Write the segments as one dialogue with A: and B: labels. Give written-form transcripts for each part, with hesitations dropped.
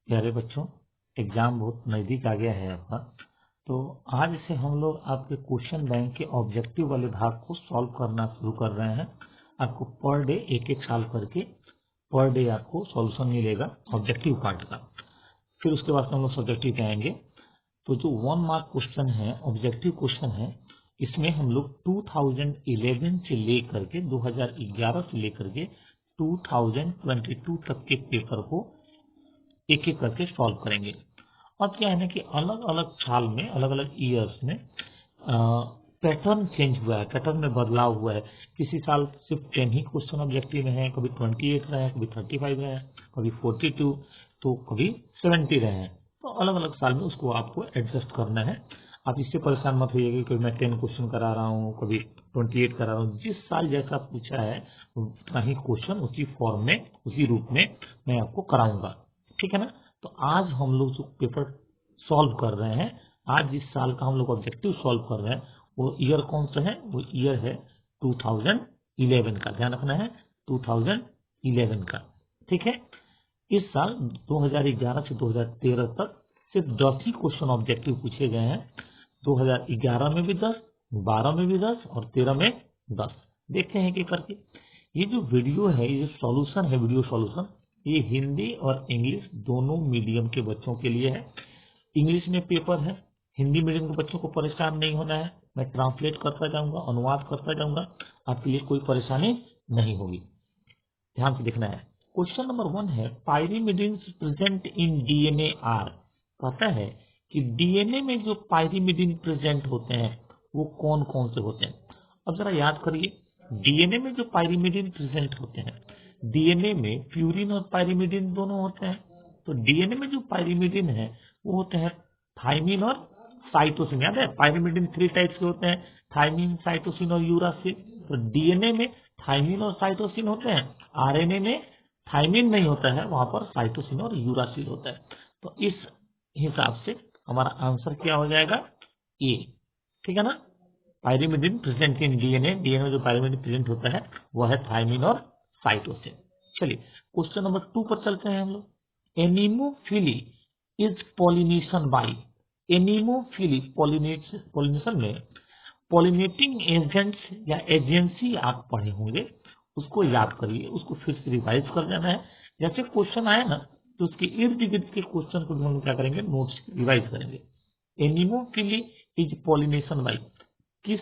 A: प्यारे बच्चों, एग्जाम बहुत नज़दीक आ गया है आपका। तो आज से हम लोग आपके क्वेश्चन बैंक के ऑब्जेक्टिव वाले भाग को सॉल्व करना शुरू कर रहे हैं। आपको पर डे एक एक सॉल्व करके पर डे आपको सॉल्यूशन मिलेगा ऑब्जेक्टिव पार्ट का। फिर उसके बाद हम लोग सब्जेक्टिव पे आएंगे। तो जो 1 मार्क क्वेश्चन है, ऑब्जेक्टिव क्वेश्चन है, इसमें हम लोग 2011 से लेकर के 2011 से लेकर के 2022 तक के पेपर को एक एक करके सॉल्व करेंगे। अब क्या है ना कि अलग अलग साल में, अलग अलग ईयर्स में पैटर्न चेंज हुआ है, पैटर्न में बदलाव हुआ है। किसी साल सिर्फ 10 ही क्वेश्चन ऑब्जेक्टिव में है, कभी 28 रहे हैं, कभी 35 रहे हैं, कभी 42, तो कभी 70 रहे हैं। तो अलग अलग साल में उसको आपको एडजस्ट करना है। आप इससे परेशान मत होइएगा कि मैं 10 क्वेश्चन करा रहा हूँ, कभी 28 करा रहा हूँ। जिस साल जैसा पूछा है उतना ही क्वेश्चन उसी फॉर्म में, उसी रूप में मैं आपको कराऊंगा। ठीक है ना। तो आज हम लोग जो पेपर सॉल्व कर रहे हैं, आज जिस साल का हम लोग ऑब्जेक्टिव सॉल्व कर रहे हैं, वो ईयर कौन सा है? वो ईयर है 2011 का। ध्यान रखना है, 2011 का। ठीक है। इस साल 2011 से 2013 तक सिर्फ 10 ही क्वेश्चन ऑब्जेक्टिव पूछे गए हैं। 2011 में भी 10, 12 में भी 10 और 13 में 10। देखते हैं कि करके ये जो वीडियो है, ये जो सॉल्यूशन है, वीडियो सॉल्यूशन, ये हिंदी और इंग्लिश दोनों मीडियम के बच्चों के लिए है। इंग्लिश में पेपर है, हिंदी मीडियम के बच्चों को परेशान नहीं होना है। मैं ट्रांसलेट करता जाऊंगा, अनुवाद करता जाऊंगा, आपके लिए कोई परेशानी नहीं होगी। ध्यान से देखना है। क्वेश्चन नंबर 1 है, pyrimidines present in DNA are. कहता है कि डीएनए में जो पायरिमिडिन प्रेजेंट होते हैं वो कौन कौन से होते हैं। अब जरा याद करिए, डीएनए में जो पायरिमिडिन प्रेजेंट होते हैं, डीएनए में प्यूरिन और पायरिमिडिन दोनों होते हैं। तो डीएनए में जो पायरिमिडिन है वो होते हैं थाइमिन और साइटोसिन। याद है, पायरिमिडिन 3 टाइप्स के होते हैं, थाइमिन, साइटोसिन और यूरासिल। तो डीएनए में थाइमिन और साइटोसिन होते हैं, आरएनए में थाइमिन नहीं होता है, वहां पर साइटोसिन और यूरासिल होता है। तो इस हिसाब से हमारा आंसर क्या हो जाएगा? ए। ठीक है ना। Pyrimidine present in DNA, DNA में जो पायरिमिडिन प्रेजेंट होता है वह है थाइमिन और साइटोसिन। चलिए क्वेश्चन नंबर 2 पर चलते हैं हम लोग। Anemophily is pollination by. Anemophily pollination में पॉलिनेटिंग एजेंट्स या एजेंसी आप पढ़े होंगे, उसको याद करिए, उसको फिर से रिवाइज कर देना है। जैसे क्वेश्चन आए ना, तो उसके इर्द गिर्द के क्वेश्चन को भी हम क्या करेंगे, नोट्स रिवाइज करेंगे। एनिमोफिली इज पॉलिनेशन बाई, किस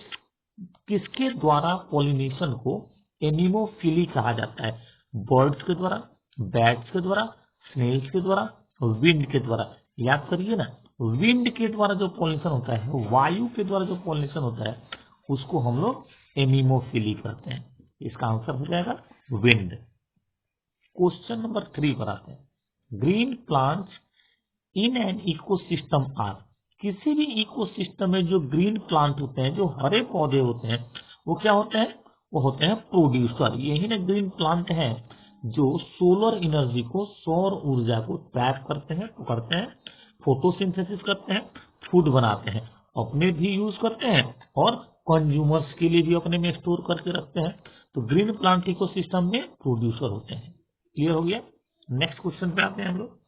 A: किसके द्वारा पॉलिनेशन को एनिमोफिली कहा जाता है? बर्ड्स के द्वारा, बैट्स के द्वारा, स्नेल्स के द्वारा, विंड के द्वारा। याद करिए ना, विंड के द्वारा जो पॉलिनेशन होता है, वायु के द्वारा जो पॉलिनेशन होता है, उसको हम लोग एनिमोफिली कहते हैं। इसका आंसर हो जाएगा विंड। क्वेश्चन नंबर 3 पर आते हैं। Green plants in an ecosystem are. किसी भी इकोसिस्टम में जो ग्रीन प्लांट होते हैं, जो हरे पौधे होते हैं, वो क्या होते हैं? वो होते हैं प्रोड्यूसर। यही ना ग्रीन प्लांट हैं जो सोलर एनर्जी को, सौर ऊर्जा को ट्रैप करते हैं, पकड़ते हैं, फोटोसिंथेसिस करते हैं, फूड बनाते हैं, अपने भी यूज करते हैं और कंज्यूमर्स के लिए भी अपने में स्टोर करके रखते हैं। तो ग्रीन प्लांट इकोसिस्टम में प्रोड्यूसर होते हैं। क्लियर हो गया। नेक्स्ट क्वेश्चन पे आते हैं हम लोग।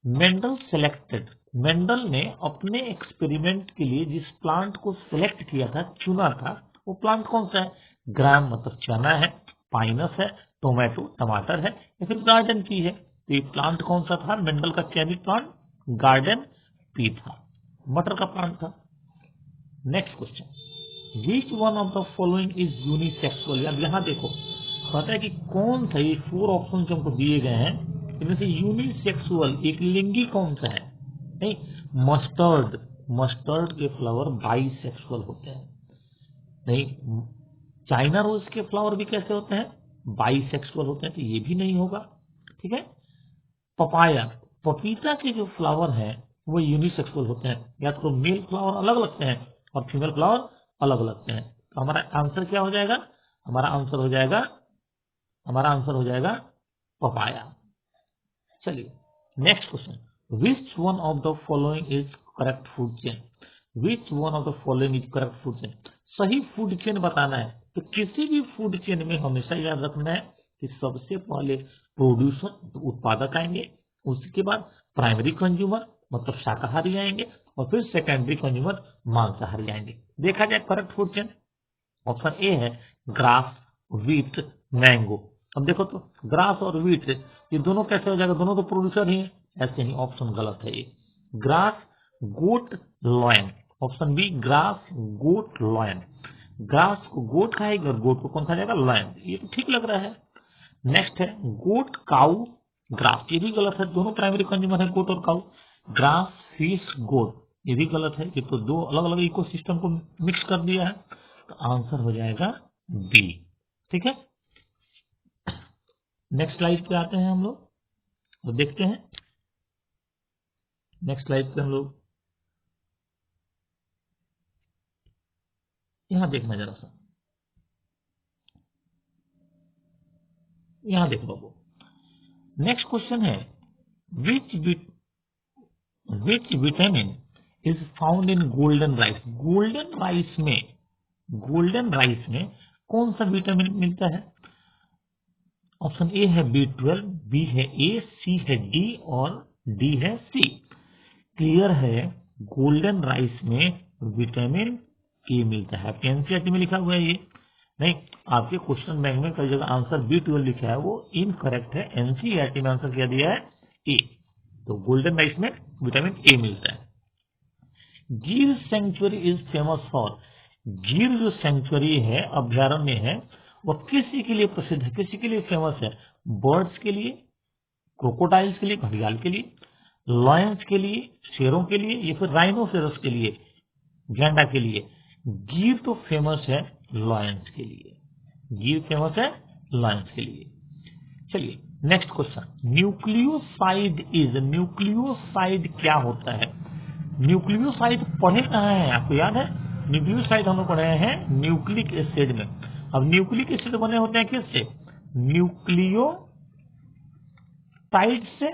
A: मेंडल सेलेक्टेड, मेंडल ने अपने एक्सपेरिमेंट के लिए जिस प्लांट को सिलेक्ट किया था, चुना था, वो प्लांट कौन सा है? ग्राम मतलब चना है, पाइनस है, टोमेटो टमाटर है, या फिर गार्डन पी है। तो ये प्लांट कौन सा था? मेंडल का चयनित प्लांट गार्डन पी था, मटर का प्लांट था। Next question, which one of the following is unisexual. अब यहां देखो, कहता है कि कौन सा, ये 4 ऑप्शन जो हमको दिए गए हैं, इनमें से यूनिसेक्सुअल, एक लिंगी कौन सा है? नहीं, मस्टर्ड, मस्टर्ड के फ्लावर बाइसेक्सुअल होते हैं। नहीं, चाइना रोज के फ्लावर भी कैसे होते हैं? बाइसेक्सुअल होते हैं, तो ये भी नहीं होगा। ठीक है। पपाया, पपीता के जो फ्लावर हैं वो यूनिसेक्सुअल होते हैं। याद करो, मेल फ्लावर अलग लगते हैं और फीमेल फ्लावर अलग लगते हैं। तो हमारा आंसर क्या हो जाएगा? हमारा आंसर हो जाएगा, हमारा आंसर हो जाएगा पपाया। चलिए next question, which one of the following is correct food chain. Which one of the following is correct food chain, सही फूड चेन बताना है। तो किसी भी फूड चेन में हमेशा याद रखना है कि सबसे पहले प्रोड्यूसर, उत्पादक आएंगे, उसके बाद प्राइमरी कंज्यूमर मतलब शाकाहारी आएंगे और फिर सेकेंडरी कंज्यूमर मांसाहारी आएंगे। देखा जाए correct food chain, option A है ग्रास, व्हीट, मैंगो। अब देखो तो ग्रास और व्हीट ये दोनों कैसे हो जाएगा, दोनों तो प्रोड्यूसर ही है, ऐसे ही ऑप्शन गलत है ये। ग्रास गोट लॉयन, ऑप्शन बी ग्रास गोट लॉयन। ग्रास को गोट खाएगी और गोट को कौन खा जाएगा, लॉयन। ये तो ठीक लग रहा है। नेक्स्ट है गोट काउ ग्रास, ये भी गलत है, दोनों प्राइमरी कंज्यूमर है गोट और काउ। ग्रास फिश गोट ये भी गलत है, ये तो दो अलग अलग इकोसिस्टम को मिक्स कर दिया है। तो आंसर हो जाएगा बी। ठीक है, नेक्स्ट स्लाइड पे आते हैं हम लोग और देखते हैं। नेक्स्ट स्लाइड पे हम लोग यहां देखना जरा सा, यहां देखो बाबू। नेक्स्ट क्वेश्चन है which vitamin is found in golden rice. Golden rice में कौन सा विटामिन मिलता है। ऑप्शन ए है B12, बी है ए, सी है डी और डी है सी। क्लियर है, गोल्डन राइस में विटामिन ए मिलता है। आपके एनसीईआरटी में लिखा हुआ है ये नहीं, आपके क्वेश्चन बैंक में कई जगह आंसर B12 लिखा है, वो इनकरेक्ट है। एनसीईआरटी में आंसर क्या दिया है, ए। तो गोल्डन राइस में विटामिन ए मिलता है। गिर सेंचुरी इज फेमस फॉर, गिर जो सेंचुरी है, अभ्यारण्य है, वह किसी के लिए प्रसिद्ध है, किसी के लिए फेमस है। बर्ड्स के लिए, क्रोकोडाइल्स के लिए, घड़ियाल के लिए, लॉयंस के लिए, शेरों के लिए, या फिर राइनोसेरस के लिए, गैंडा के लिए। गिर तो फेमस है लॉयंस के लिए, गिर फेमस है लॉयंस के लिए। चलिए नेक्स्ट क्वेश्चन, न्यूक्लियोसाइड क्या होता है। न्यूक्लियोसाइड पढ़े कहाँ हैं, आपको याद है। न्यूक्लियोसाइड हम लोग पढ़े हैं न्यूक्लिक एसिड में। अब न्यूक्लिक एसिड बने होते हैं किससे, न्यूक्लियोटाइड से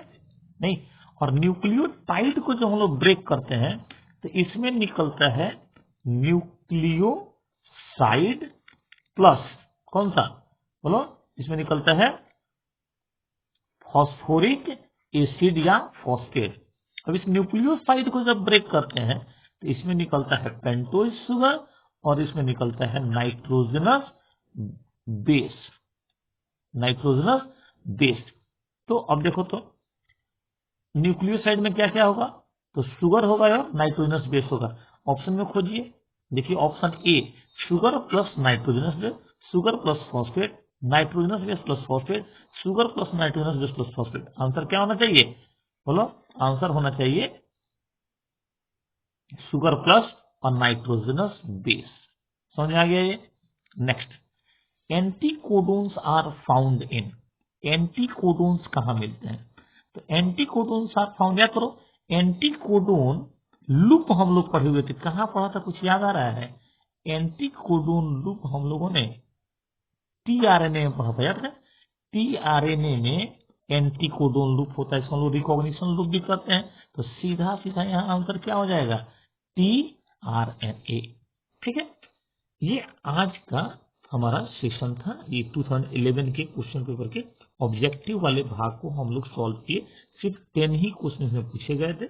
A: नहीं। और न्यूक्लियोटाइड को जब हम लोग ब्रेक करते हैं तो इसमें निकलता है न्यूक्लियोसाइड प्लस कौन सा, बोलो, इसमें निकलता है फॉस्फोरिक एसिड या फॉस्फेट। अब इस न्यूक्लियोसाइड को जब ब्रेक करते हैं तो इसमें निकलता है पेंटोज शुगर और इसमें निकलता है नाइट्रोजनस बेस। तो अब देखो तो न्यूक्लियोसाइड में क्या क्या होगा, तो शुगर होगा या नाइट्रोजनस बेस होगा। ऑप्शन में खोजिए, देखिए option A sugar plus nitrogenous base, sugar plus phosphate, nitrogenous base plus phosphate, sugar plus nitrogenous base plus phosphate. Answer क्या होना चाहिए, बोलो। आंसर होना चाहिए शुगर प्लस और नाइट्रोजनस बेस। समझ आ गया ये। Next, anticodons are found in, anticodons कहां मिलते हैं। तो एंटीकोडोन्स आर फाउंड, याद करो एंटीकोडोन लूप हम लोग पढ़े हुए थे, कहां पढ़ा था, कुछ याद आ रहा है। एंटीकोडोन लूप हम लोगों ने टीआरएनए में पढ़ा था, याद है। टीआरएनए में एंटीकोडोन लूप होता है, इसको हम लोग रिकॉग्निशन लूप भी करते हैं। तो सीधा सीधा यहाँ आंसर क्या हो जाएगा, टीआरएनए। ठीक है, ये आज का हमारा सेशन था। ये 2011 के क्वेश्चन पेपर के ऑब्जेक्टिव वाले भाग को हम लोग सॉल्व किए। सिर्फ 10 ही क्वेश्चन में पूछे गए थे।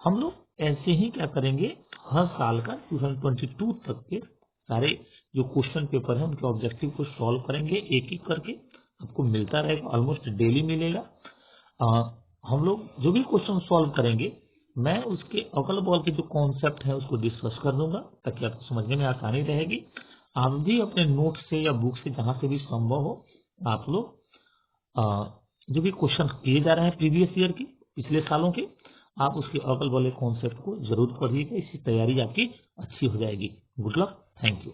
A: हम लोग ऐसे ही क्या करेंगे, हर साल का 2022 तक के सारे जो क्वेश्चन पेपर है उनके ऑब्जेक्टिव को सॉल्व करेंगे, एक एक करके आपको मिलता रहेगा, ऑलमोस्ट डेली मिलेगा। हम लोग जो भी क्वेश्चन सॉल्व करेंगे मैं उसके अगल बगल के जो कॉन्सेप्ट है उसको डिस्कस कर दूंगा ताकि आपको समझने में आसानी रहेगी। आप भी अपने नोट से या बुक से जहां से भी संभव हो आप लोग जो भी क्वेश्चन किए जा रहे हैं प्रीवियस ईयर की, पिछले सालों के, आप उसके अगल बगल कॉन्सेप्ट को जरूर पढ़िएगा। इसकी तैयारी आपकी अच्छी हो जाएगी। Good luck, thank you.